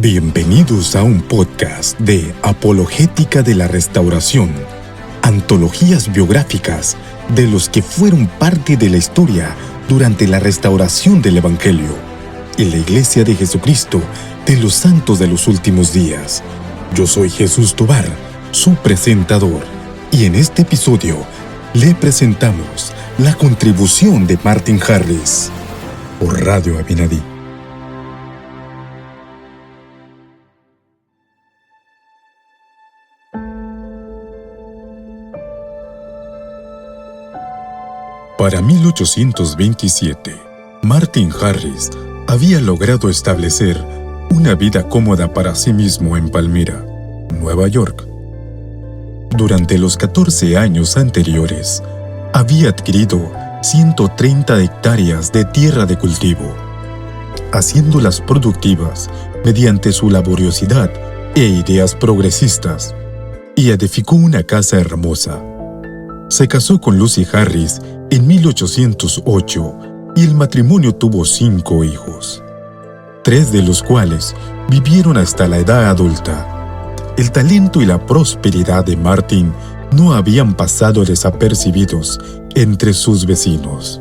Bienvenidos a un podcast de Apologética de la Restauración, antologías biográficas de los que fueron parte de la historia durante la restauración del Evangelio y la Iglesia de Jesucristo de los Santos de los Últimos Días. Yo soy Jesús Tobar, su presentador, y en este episodio le presentamos la contribución de Martin Harris por Radio Abinadí. Para 1827, Martin Harris había logrado establecer una vida cómoda para sí mismo en Palmyra, Nueva York. Durante los 14 años anteriores, había adquirido 130 hectáreas de tierra de cultivo, haciéndolas productivas mediante su laboriosidad e ideas progresistas, y edificó una casa hermosa. Se casó con Lucy Harris en 1808 y el matrimonio tuvo 5 hijos, 3 de los cuales vivieron hasta la edad adulta. El talento y la prosperidad de Martin no habían pasado desapercibidos entre sus vecinos,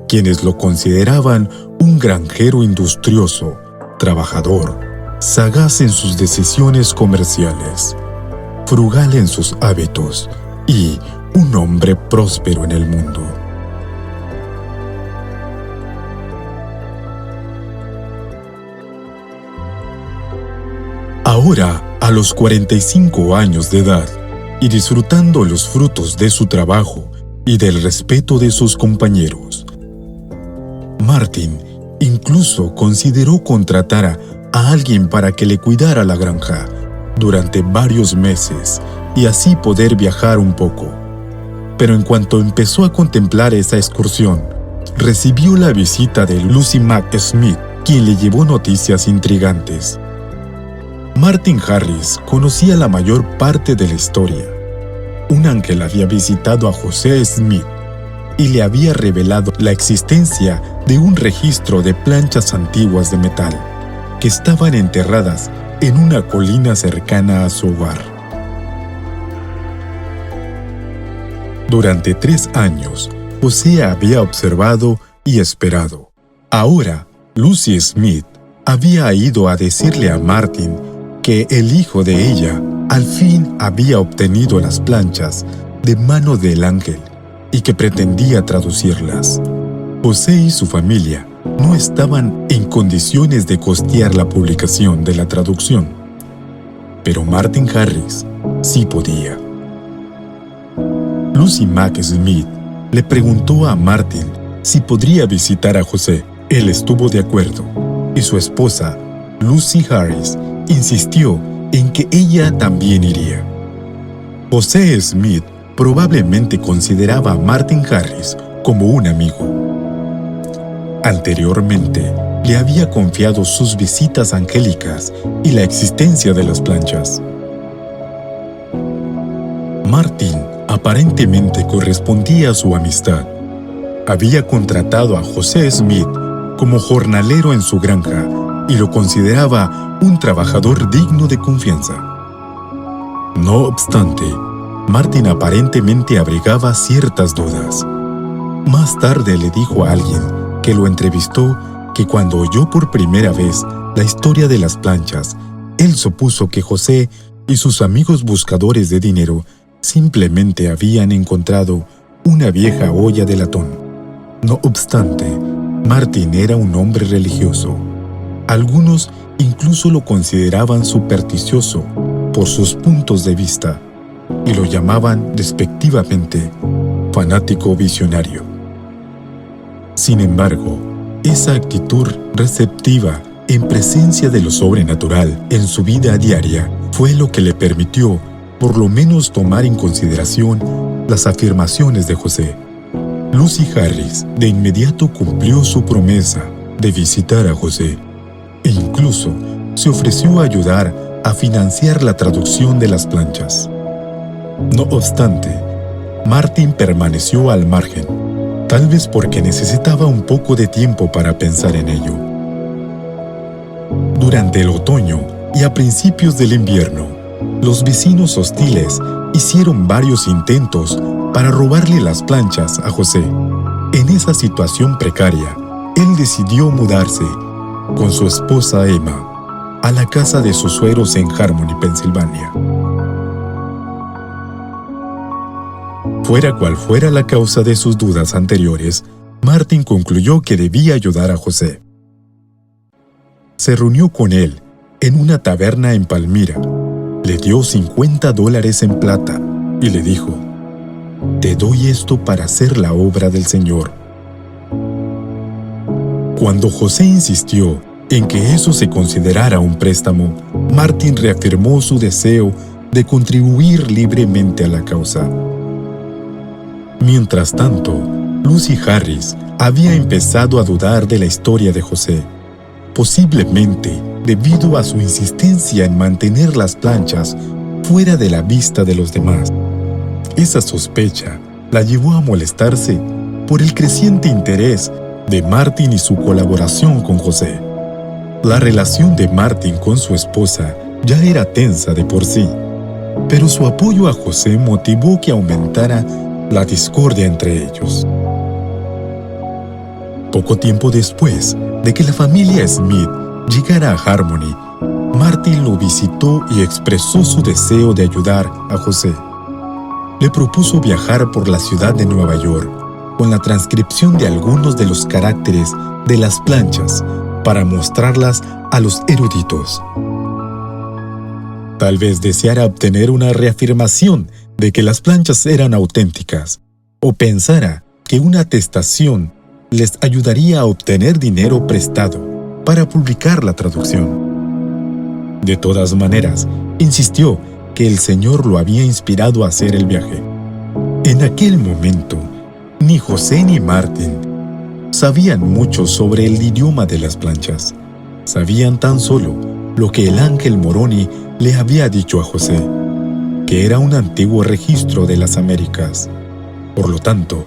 quienes lo consideraban un granjero industrioso, trabajador, sagaz en sus decisiones comerciales, frugal en sus hábitos y un hombre próspero en el mundo. Ahora, a los 45 años de edad, y disfrutando los frutos de su trabajo y del respeto de sus compañeros, Martin incluso consideró contratar a alguien para que le cuidara la granja durante varios meses y así poder viajar un poco. Pero en cuanto empezó a contemplar esa excursión, recibió la visita de Lucy Mack Smith, quien le llevó noticias intrigantes. Martin Harris conocía la mayor parte de la historia. Un ángel había visitado a José Smith y le había revelado la existencia de un registro de planchas antiguas de metal que estaban enterradas en una colina cercana a su hogar. Durante 3 años, José había observado y esperado. Ahora, Lucy Smith había ido a decirle a Martin que el hijo de ella al fin había obtenido las planchas de mano del ángel y que pretendía traducirlas. José y su familia no estaban en condiciones de costear la publicación de la traducción, pero Martin Harris sí podía. Lucy Mack Smith le preguntó a Martin si podría visitar a José. Él estuvo de acuerdo, y su esposa, Lucy Harris, insistió en que ella también iría. José Smith probablemente consideraba a Martin Harris como un amigo. Anteriormente, le había confiado sus visitas angélicas y la existencia de las planchas. Martin aparentemente correspondía a su amistad. Había contratado a José Smith como jornalero en su granja y lo consideraba un trabajador digno de confianza. No obstante, Martin aparentemente abrigaba ciertas dudas. Más tarde le dijo a alguien que lo entrevistó que cuando oyó por primera vez la historia de las planchas, él supuso que José y sus amigos buscadores de dinero simplemente habían encontrado una vieja olla de latón. No obstante, Martin era un hombre religioso. Algunos incluso lo consideraban supersticioso por sus puntos de vista y lo llamaban despectivamente fanático visionario. Sin embargo, esa actitud receptiva en presencia de lo sobrenatural en su vida diaria fue lo que le permitió por lo menos tomar en consideración las afirmaciones de José. Lucy Harris de inmediato cumplió su promesa de visitar a José e incluso se ofreció a ayudar a financiar la traducción de las planchas. No obstante, Martin permaneció al margen, tal vez porque necesitaba un poco de tiempo para pensar en ello. Durante el otoño y a principios del invierno, los vecinos hostiles hicieron varios intentos para robarle las planchas a José. En esa situación precaria, él decidió mudarse con su esposa Emma a la casa de sus suegros en Harmony, Pensilvania. Fuera cual fuera la causa de sus dudas anteriores, Martin concluyó que debía ayudar a José. Se reunió con él en una taberna en Palmira, le dio $50 en plata y le dijo: «Te doy esto para hacer la obra del Señor». Cuando José insistió en que eso se considerara un préstamo, Martin reafirmó su deseo de contribuir libremente a la causa. Mientras tanto, Lucy Harris había empezado a dudar de la historia de José, posiblemente debido a su insistencia en mantener las planchas fuera de la vista de los demás. Esa sospecha la llevó a molestarse por el creciente interés de Martin y su colaboración con José. La relación de Martin con su esposa ya era tensa de por sí, pero su apoyo a José motivó que aumentara la discordia entre ellos. Poco tiempo después de que la familia Smith llegara a Harmony, Martin lo visitó y expresó su deseo de ayudar a José. Le propuso viajar por la ciudad de Nueva York con la transcripción de algunos de los caracteres de las planchas para mostrarlas a los eruditos. Tal vez deseara obtener una reafirmación de que las planchas eran auténticas, o pensara que una atestación les ayudaría a obtener dinero prestado para publicar la traducción. De todas maneras, insistió que el Señor lo había inspirado a hacer el viaje. En aquel momento, ni José ni Martin sabían mucho sobre el idioma de las planchas. Sabían tan solo lo que el ángel Moroni le había dicho a José, que era un antiguo registro de las Américas. Por lo tanto,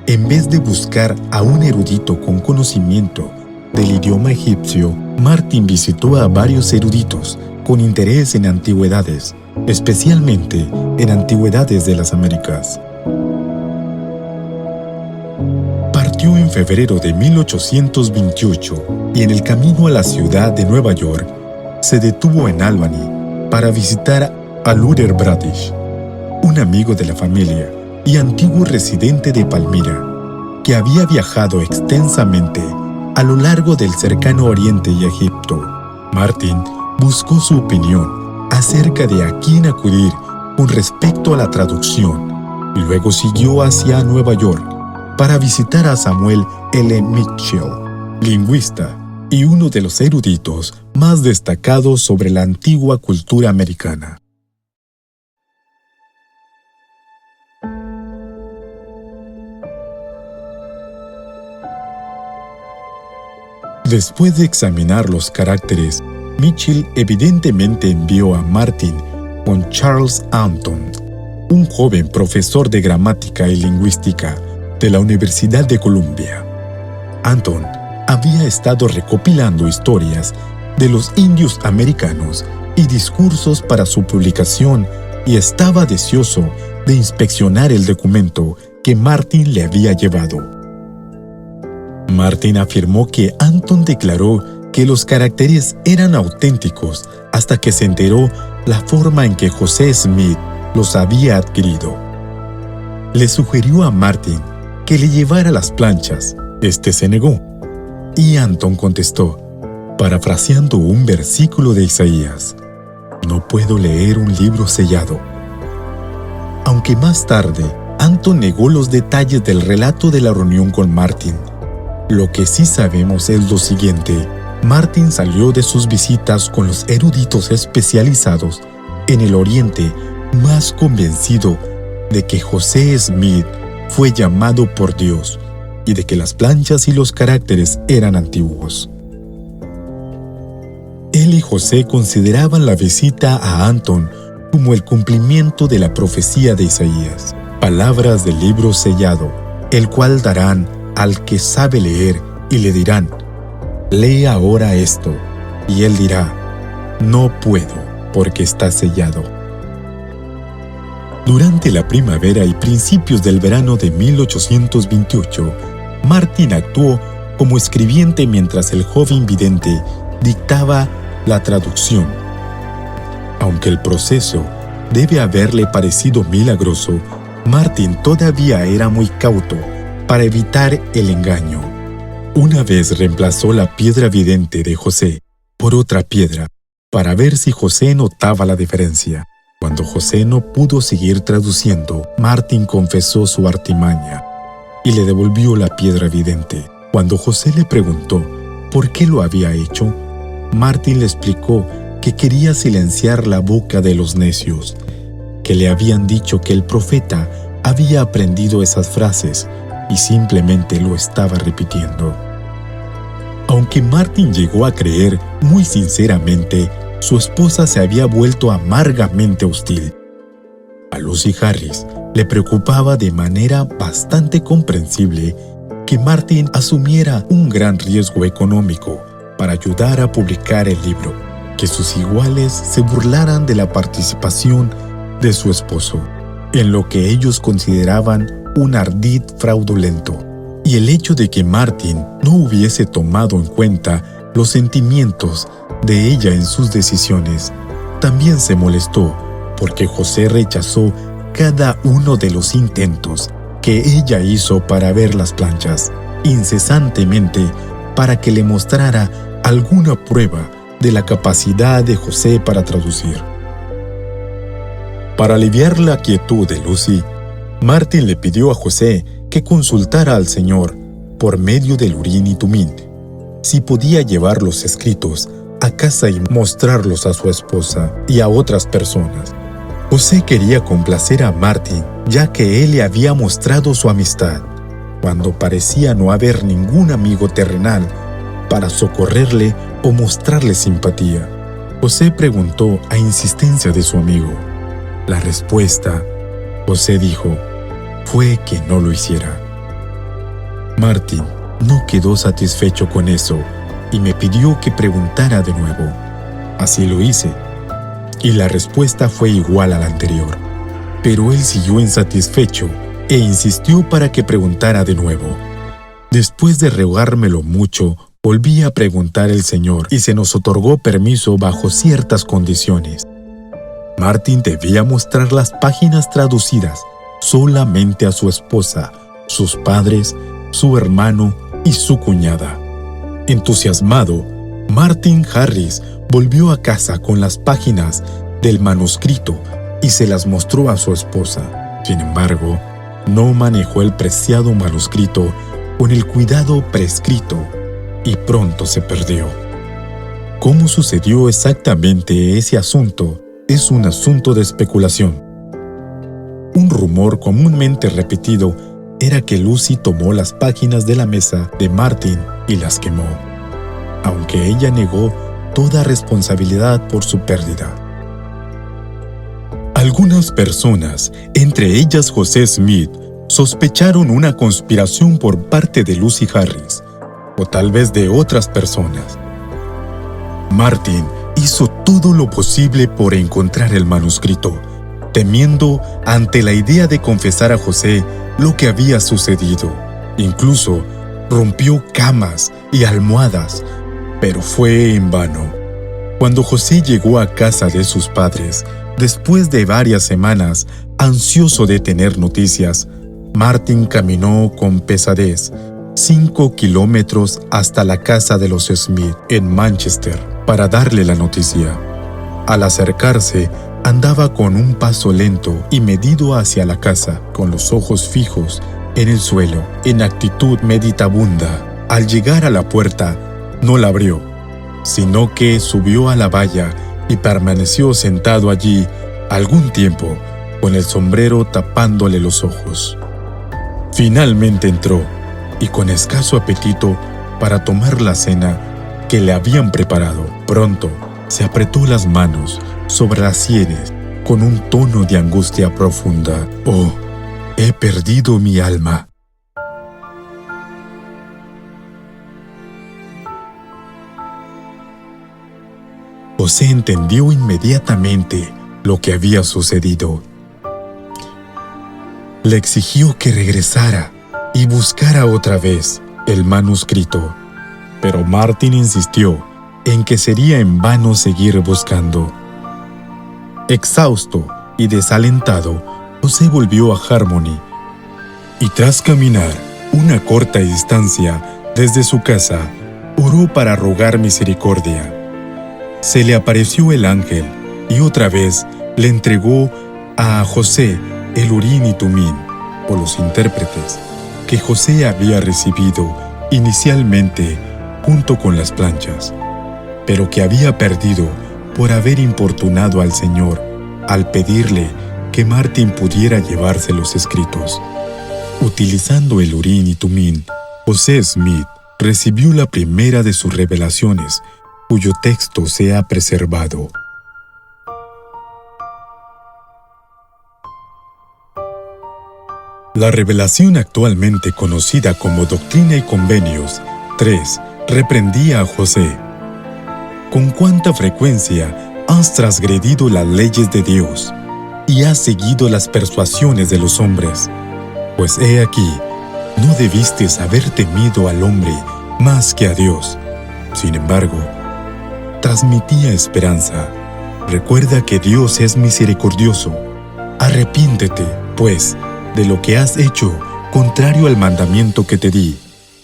en vez de buscar a un erudito con conocimiento del idioma egipcio, Martin visitó a varios eruditos con interés en antigüedades, especialmente en antigüedades de las Américas. Partió en febrero de 1828 y en el camino a la ciudad de Nueva York se detuvo en Albany para visitar a Luther Bradish, un amigo de la familia y antiguo residente de Palmira, que había viajado extensamente a lo largo del cercano Oriente y Egipto. Martin buscó su opinión acerca de a quién acudir con respecto a la traducción y luego siguió hacia Nueva York para visitar a Samuel L. Mitchell, lingüista y uno de los eruditos más destacados sobre la antigua cultura americana. Después de examinar los caracteres, Mitchell evidentemente envió a Martin con Charles Anton, un joven profesor de gramática y lingüística de la Universidad de Columbia. Anton había estado recopilando historias de los indios americanos y discursos para su publicación y estaba deseoso de inspeccionar el documento que Martin le había llevado. Martin afirmó que Anton declaró que los caracteres eran auténticos hasta que se enteró la forma en que José Smith los había adquirido. Le sugirió a Martin que le llevara las planchas. Este se negó, y Anton contestó, parafraseando un versículo de Isaías: «No puedo leer un libro sellado». Aunque más tarde, Anton negó los detalles del relato de la reunión con Martin. Lo que sí sabemos es lo siguiente: Martin salió de sus visitas con los eruditos especializados en el Oriente más convencido de que José Smith fue llamado por Dios y de que las planchas y los caracteres eran antiguos. Él y José consideraban la visita a Anton como el cumplimiento de la profecía de Isaías, palabras del libro sellado, el cual darán al que sabe leer y le dirán: «Lee ahora esto, y él dirá: no puedo, porque está sellado. Durante la primavera y principios del verano de 1828, Martin actuó como escribiente mientras el joven vidente dictaba la traducción. Aunque el proceso debe haberle parecido milagroso, Martin todavía era muy cauto para evitar el engaño. Una vez reemplazó la piedra vidente de José por otra piedra para ver si José notaba la diferencia. Cuando José no pudo seguir traduciendo, Martin confesó su artimaña y le devolvió la piedra vidente. Cuando José le preguntó por qué lo había hecho, Martin le explicó que quería silenciar la boca de los necios, que le habían dicho que el profeta había aprendido esas frases y simplemente lo estaba repitiendo. Aunque Martin llegó a creer muy sinceramente, su esposa se había vuelto amargamente hostil. A Lucy Harris le preocupaba de manera bastante comprensible que Martin asumiera un gran riesgo económico para ayudar a publicar el libro, que sus iguales se burlaran de la participación de su esposo, en lo que ellos consideraban un ardid fraudulento. Y el hecho de que Martin no hubiese tomado en cuenta los sentimientos de ella en sus decisiones, también se molestó, porque José rechazó cada uno de los intentos que ella hizo para ver las planchas, incesantemente para que le mostrara alguna prueba de la capacidad de José para traducir. Para aliviar la quietud de Lucy, Martin le pidió a José que consultara al Señor, por medio del Urim y Tumim, si podía llevar los escritos a casa y mostrarlos a su esposa y a otras personas. José quería complacer a Martin, ya que él le había mostrado su amistad, cuando parecía no haber ningún amigo terrenal para socorrerle o mostrarle simpatía. José preguntó a insistencia de su amigo. La respuesta, José dijo, fue que no lo hiciera. Martin no quedó satisfecho con eso y me pidió que preguntara de nuevo. Así lo hice, y la respuesta fue igual a la anterior. Pero él siguió insatisfecho e insistió para que preguntara de nuevo. Después de rogármelo mucho, volví a preguntar al Señor y se nos otorgó permiso bajo ciertas condiciones. Martin debía mostrar las páginas traducidas solamente a su esposa, sus padres, su hermano y su cuñada. Entusiasmado, Martin Harris volvió a casa con las páginas del manuscrito y se las mostró a su esposa. Sin embargo, no manejó el preciado manuscrito con el cuidado prescrito y pronto se perdió. ¿Cómo sucedió exactamente ese asunto? Es un asunto de especulación. Un rumor comúnmente repetido era que Lucy tomó las páginas de la mesa de Martin y las quemó, aunque ella negó toda responsabilidad por su pérdida. Algunas personas, entre ellas José Smith, sospecharon una conspiración por parte de Lucy Harris, o tal vez de otras personas. Martin hizo todo lo posible por encontrar el manuscrito, temiendo ante la idea de confesar a José lo que había sucedido. Incluso rompió camas y almohadas, pero fue en vano. Cuando José llegó a casa de sus padres, después de varias semanas, ansioso de tener noticias, Martin caminó con pesadez 5 kilómetros hasta la casa de los Smith en Manchester para darle la noticia. Al acercarse, andaba con un paso lento y medido hacia la casa, con los ojos fijos en el suelo, en actitud meditabunda. Al llegar a la puerta, no la abrió, sino que subió a la valla y permaneció sentado allí algún tiempo, con el sombrero tapándole los ojos. Finalmente entró, y con escaso apetito para tomar la cena que le habían preparado. Pronto se apretó las manos sobre las sienes con un tono de angustia profunda. «Oh, he perdido mi alma». José entendió inmediatamente lo que había sucedido. Le exigió que regresara y buscara otra vez el manuscrito, pero Martín insistió en que sería en vano seguir buscando. Exhausto y desalentado, José volvió a Harmony y tras caminar una corta distancia desde su casa, oró para rogar misericordia. Se le apareció el ángel y otra vez le entregó a José el Urín y Tumín, por los intérpretes, que José había recibido inicialmente junto con las planchas, pero que había perdido por haber importunado al Señor al pedirle que Martín pudiera llevarse los escritos. Utilizando el Urín y Tumín, José Smith recibió la primera de sus revelaciones, cuyo texto se ha preservado. La revelación actualmente conocida como Doctrina y Convenios 3 reprendía a José. ¿Con cuánta frecuencia has transgredido las leyes de Dios y has seguido las persuasiones de los hombres? Pues he aquí, no debiste haber temido al hombre más que a Dios. Sin embargo, transmitía esperanza. Recuerda que Dios es misericordioso. Arrepiéntete, pues, de lo que has hecho contrario al mandamiento que te di,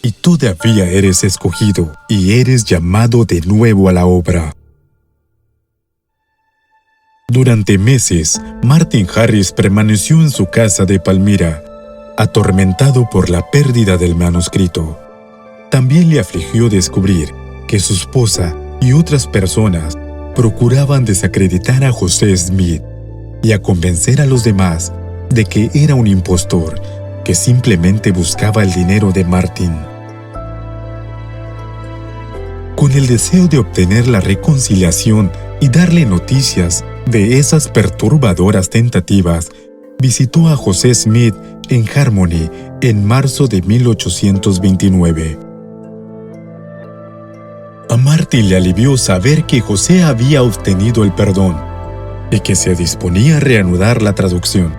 y todavía eres escogido y eres llamado de nuevo a la obra. Durante meses, Martin Harris permaneció en su casa de Palmira, atormentado por la pérdida del manuscrito. También le afligió descubrir que su esposa y otras personas procuraban desacreditar a José Smith y a convencer a los demás de que era un impostor que simplemente buscaba el dinero de Martin. Con el deseo de obtener la reconciliación y darle noticias de esas perturbadoras tentativas, visitó a José Smith en Harmony en marzo de 1829. A Martin le alivió saber que José había obtenido el perdón y que se disponía a reanudar la traducción.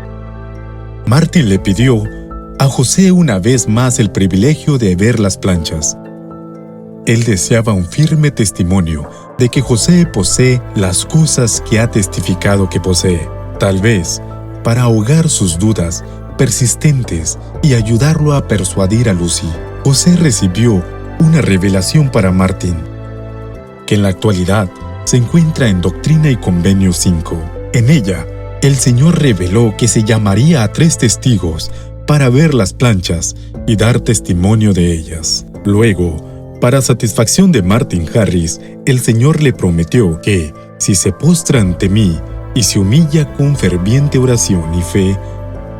Martin le pidió a José una vez más el privilegio de ver las planchas. Él deseaba un firme testimonio de que José posee las cosas que ha testificado que posee, tal vez para ahogar sus dudas persistentes y ayudarlo a persuadir a Lucy. José recibió una revelación para Martin, que en la actualidad se encuentra en Doctrina y Convenios 5. En ella, el Señor reveló que se llamaría a 3 testigos para ver las planchas y dar testimonio de ellas. Luego, para satisfacción de Martin Harris, el Señor le prometió que, si se postra ante mí y se humilla con ferviente oración y fe,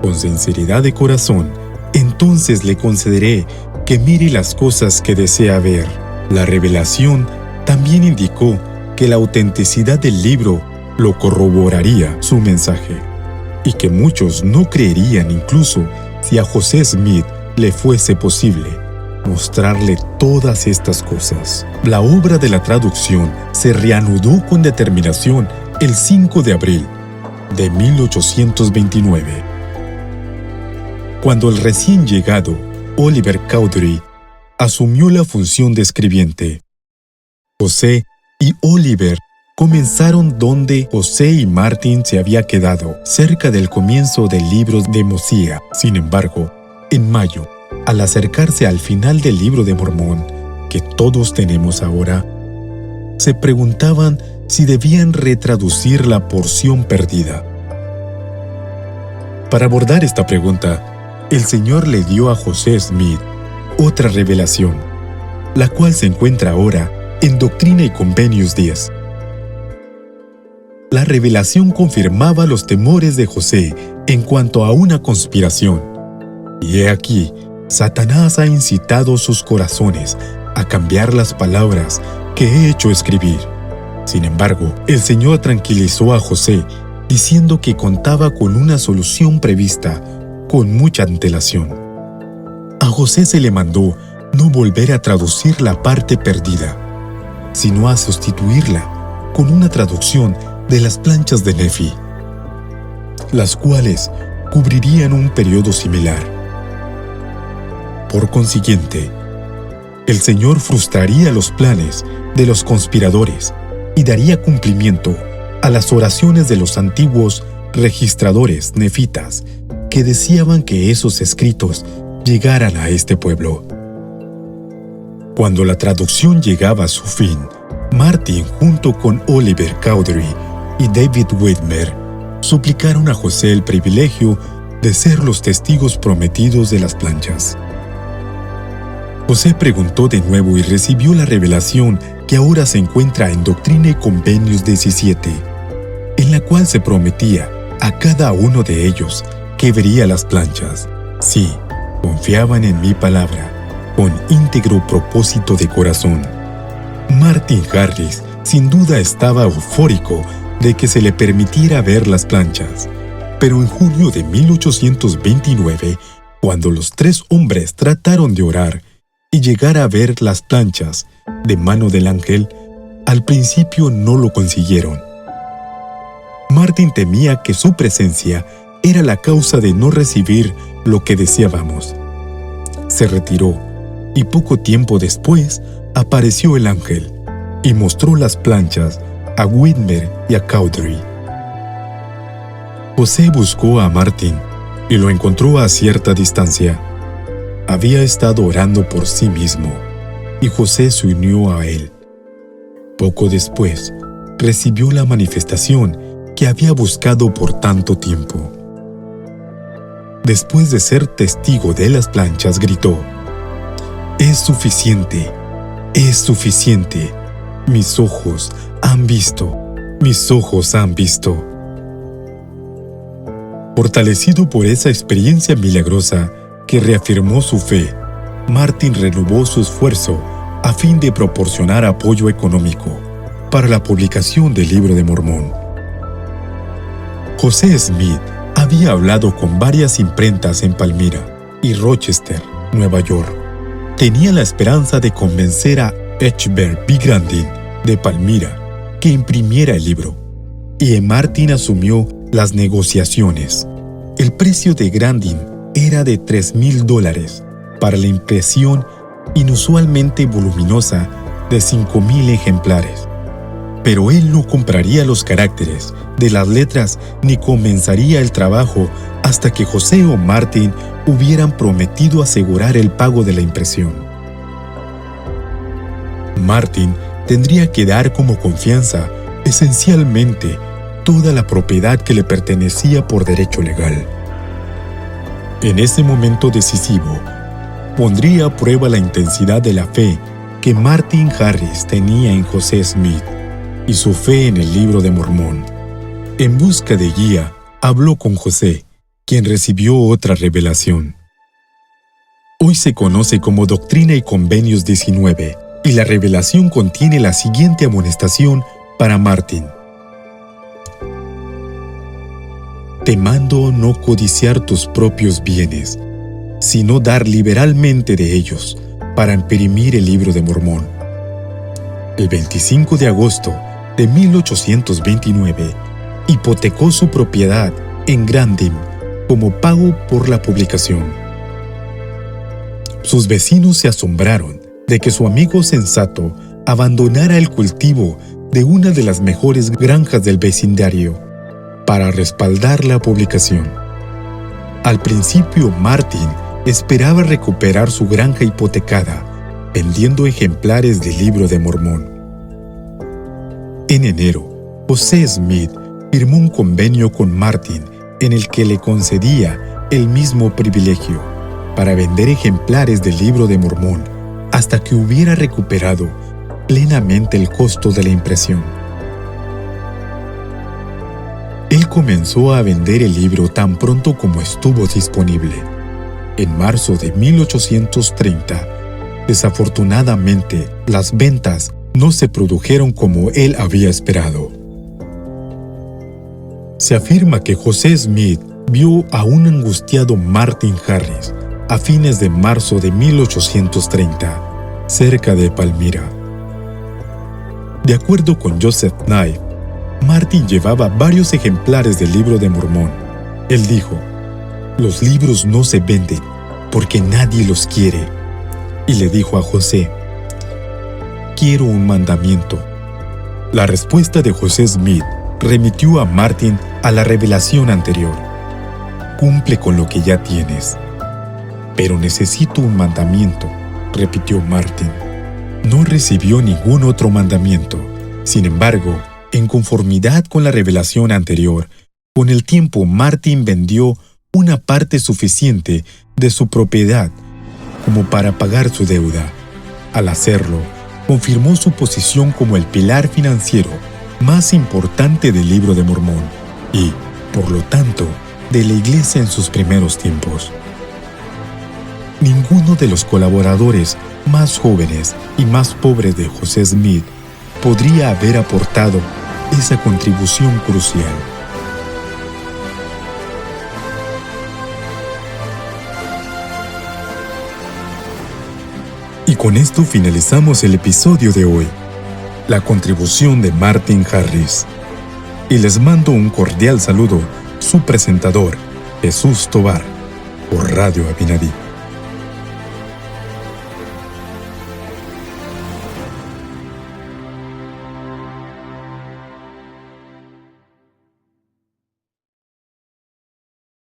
con sinceridad de corazón, entonces le concederé que mire las cosas que desea ver. La revelación también indicó que la autenticidad del libro lo corroboraría su mensaje, y que muchos no creerían incluso si a José Smith le fuese posible mostrarle todas estas cosas. La obra de la traducción se reanudó con determinación el 5 de abril de 1829, cuando el recién llegado Oliver Cowdery asumió la función de escribiente. José y Oliver comenzaron donde José y Martin se había quedado, cerca del comienzo del libro de Mosiah. Sin embargo, en mayo, al acercarse al final del libro de Mormón, que todos tenemos ahora, se preguntaban si debían retraducir la porción perdida. Para abordar esta pregunta, el Señor le dio a José Smith otra revelación, la cual se encuentra ahora en Doctrina y Convenios 10. La revelación confirmaba los temores de José en cuanto a una conspiración. Y he aquí, Satanás ha incitado sus corazones a cambiar las palabras que he hecho escribir. Sin embargo, el Señor tranquilizó a José, diciendo que contaba con una solución prevista con mucha antelación. A José se le mandó no volver a traducir la parte perdida, sino a sustituirla con una traducción de las planchas de Nefi, las cuales cubrirían un periodo similar. Por consiguiente, el Señor frustraría los planes de los conspiradores y daría cumplimiento a las oraciones de los antiguos registradores nefitas que deseaban que esos escritos llegaran a este pueblo. Cuando la traducción llegaba a su fin, Martin, junto con Oliver Cowdery y David Whitmer, suplicaron a José el privilegio de ser los testigos prometidos de las planchas. José preguntó de nuevo y recibió la revelación que ahora se encuentra en Doctrina y Convenios 17, en la cual se prometía a cada uno de ellos que vería las planchas, si confiaban en mi palabra, con íntegro propósito de corazón. Martin Harris sin duda estaba eufórico de que se le permitiera ver las planchas, pero en junio de 1829, cuando los tres hombres trataron de orar y llegar a ver las planchas de mano del ángel, al principio no lo consiguieron. Martin temía que su presencia era la causa de no recibir lo que deseábamos. Se retiró y poco tiempo después apareció el ángel y mostró las planchas a Whitmer y a Cowdery. José buscó a Martin y lo encontró a cierta distancia. Había estado orando por sí mismo y José se unió a él. Poco después, recibió la manifestación que había buscado por tanto tiempo. Después de ser testigo de las planchas, gritó: «Es suficiente, es suficiente. Mis ojos han visto, mis ojos han visto». Fortalecido por esa experiencia milagrosa que reafirmó su fe, Martin renovó su esfuerzo a fin de proporcionar apoyo económico para la publicación del Libro de Mormón. José Smith había hablado con varias imprentas en Palmyra y Rochester, Nueva York. Tenía la esperanza de convencer a Echbert B. Grandin de Palmyra que imprimiera el libro, y Martin asumió las negociaciones. El precio de Grandin era de $3,000 para la impresión inusualmente voluminosa de 5,000 ejemplares. Pero él no compraría los caracteres de las letras ni comenzaría el trabajo hasta que José o Martin hubieran prometido asegurar el pago de la impresión. Martin tendría que dar como confianza esencialmente toda la propiedad que le pertenecía por derecho legal. En ese momento decisivo, pondría a prueba la intensidad de la fe que Martin Harris tenía en José Smith y su fe en el Libro de Mormón. En busca de guía, habló con José, quien recibió otra revelación. Hoy se conoce como Doctrina y Convenios 19, y la revelación contiene la siguiente amonestación para Martin. Te mando no codiciar tus propios bienes, sino dar liberalmente de ellos para imprimir el Libro de Mormón. El 25 de agosto de 1829, hipotecó su propiedad en Grandin como pago por la publicación. Sus vecinos se asombraron de que su amigo sensato abandonara el cultivo de una de las mejores granjas del vecindario para respaldar la publicación. Al principio, Martin esperaba recuperar su granja hipotecada vendiendo ejemplares del Libro de Mormón. En enero, José Smith firmó un convenio con Martin en el que le concedía el mismo privilegio para vender ejemplares del Libro de Mormón hasta que hubiera recuperado plenamente el costo de la impresión. Él comenzó a vender el libro tan pronto como estuvo disponible. En marzo de 1830, desafortunadamente, las ventas no se produjeron como él había esperado. Se afirma que José Smith vio a un angustiado Martin Harris a fines de marzo de 1830, cerca de Palmyra. De acuerdo con Joseph Knight, Martin llevaba varios ejemplares del Libro de Mormón. Él dijo: «Los libros no se venden porque nadie los quiere». Y le dijo a José: «Quiero un mandamiento». La respuesta de José Smith remitió a Martin a la revelación anterior: «Cumple con lo que ya tienes». «Pero necesito un mandamiento», repitió Martin. No recibió ningún otro mandamiento. Sin embargo, en conformidad con la revelación anterior, con el tiempo Martin vendió una parte suficiente de su propiedad como para pagar su deuda. Al hacerlo, confirmó su posición como el pilar financiero más importante del Libro de Mormón y, por lo tanto, de la Iglesia en sus primeros tiempos. Ninguno de los colaboradores más jóvenes y más pobres de José Smith podría haber aportado esa contribución crucial. Y con esto finalizamos el episodio de hoy, la contribución de Martin Harris. Y les mando un cordial saludo, su presentador, Jesús Tovar, por Radio Abinadí.